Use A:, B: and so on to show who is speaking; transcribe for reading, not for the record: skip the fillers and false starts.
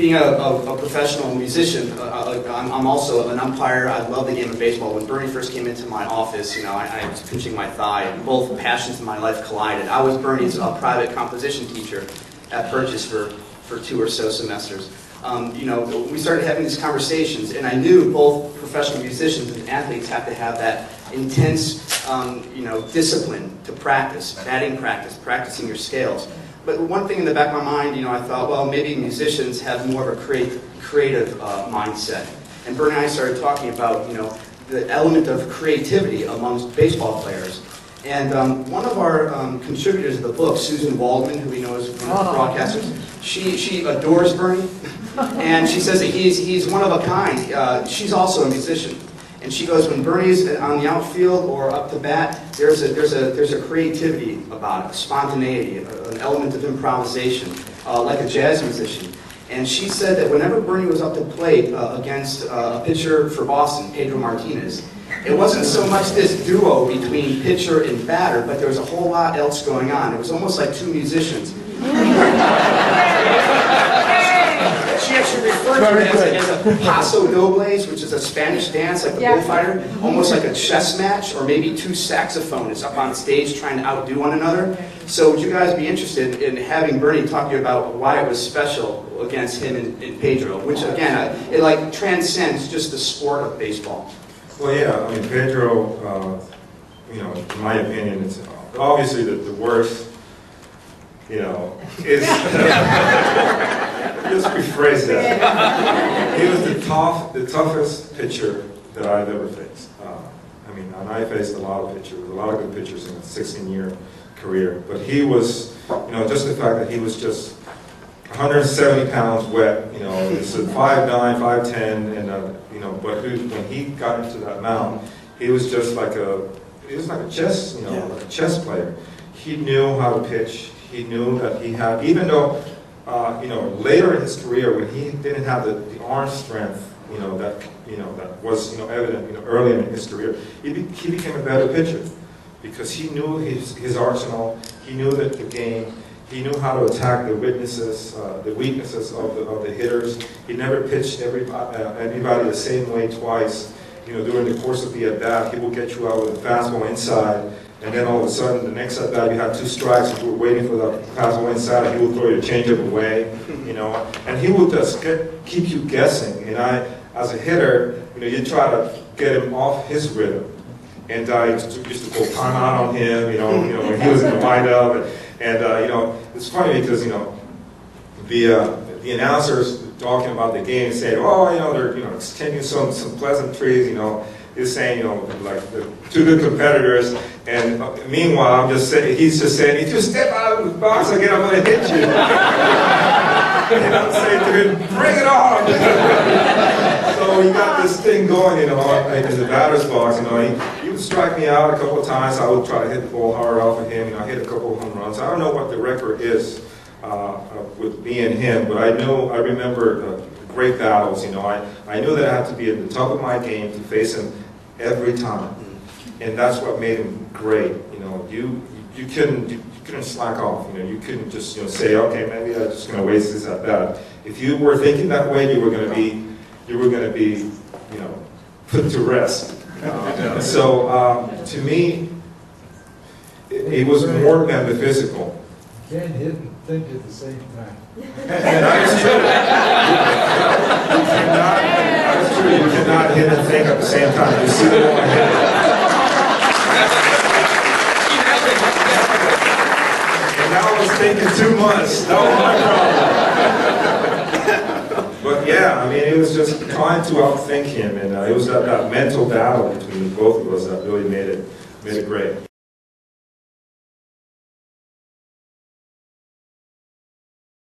A: being a professional musician, I'm also an umpire. I love the game of baseball. When Bernie first came into my office, you know, I was pinching my thigh, and both passions in my life collided. I was Bernie's private composition teacher at Purchase for 2 or so semesters. You know, we started having these conversations, and I knew both professional musicians and athletes have to have that intense, you know, discipline to practice, batting practice, practicing your scales. But one thing in the back of my mind, you know, I thought, well, maybe musicians have more of a creative mindset. And Bernie and I started talking about, you know, the element of creativity amongst baseball players. And one of our contributors of the book, Susan Waldman, who we know is one of the broadcasters, she adores Bernie, and she says that he's one of a kind. She's also a musician. And she goes, when Bernie's on the outfield or up to bat, there's a creativity about it, a spontaneity, an element of improvisation, like a jazz musician. And she said that whenever Bernie was up to plate against a pitcher for Boston, Pedro Martinez, it wasn't so much this duo between pitcher and batter, but there was a whole lot else going on. It was almost like two musicians. She actually referred to it as a paso dobles, which is a Spanish dance, like the bullfighter, almost like a chess match, or maybe two saxophonists up on stage trying to outdo one another. So would you guys be interested in having Bernie talk to you about why it was special against him and Pedro, which again, it like transcends just the sport of baseball?
B: Well, yeah, I mean, Pedro, you know, in my opinion, it's obviously the worst, you know, is... Just rephrase that. He was the toughest pitcher that I've ever faced. I mean, and I faced a lot of pitchers, a lot of good pitchers in a 16-year career. But he was, you know, just the fact that he was just 170 pounds wet, you know, it's a 5'9", 5'10", and you know, but when he got into that mound, he was just like he was like a chess, you know, like a chess player. He knew how to pitch. He knew that he had, even though. You know, later in his career, when he didn't have the arm strength, you know, that was, you know, evident, you know, early in his career, he became a better pitcher because he knew his arsenal, he knew the game, he knew how to attack the weaknesses of the hitters. He never pitched anybody the same way twice. You know, during the course of the at bat, he will get you out with a fastball inside. And then all of a sudden, the next at bat, you had 2 strikes, and you were waiting for the fastball inside, and he would throw your changeup away, you know. And he would just keep you guessing. And as a hitter, you know, you try to get him off his rhythm. And I used to go time out on him, you know, when he was in the windup. And you know, it's funny because, you know, the announcers talking about the game saying, oh, you know, they're, you know, extending some pleasantries, you know. He's saying, you know, like the 2 good competitors, and meanwhile, I'm just saying, he's just saying, if you step out of the box again, I'm going to hit you. And I'm saying to him, bring it on! So he got this thing going, you know, in the batter's box, you know, he would strike me out a couple of times. I would try to hit the ball hard off of him, you know, I hit a couple of home runs. I don't know what the record is with me and him, but I remember great battles, you know. I knew that I had to be at the top of my game to face him every time, and that's what made him great. You know, you couldn't slack off. You know, you couldn't just, you know, say, okay, maybe I'm just going to waste this at bat. If you were thinking that way, you were going to be, you know, put to rest. So to me, it was more than the physical.
C: You can't hit and think at the same time.
B: And that's true. That's true. You cannot hit and think at the same time. You see the ball and hit it. And now I was thinking too much. That was my problem. But yeah, I mean, it was just trying to outthink him, and it was that mental battle between both of us that really made it great.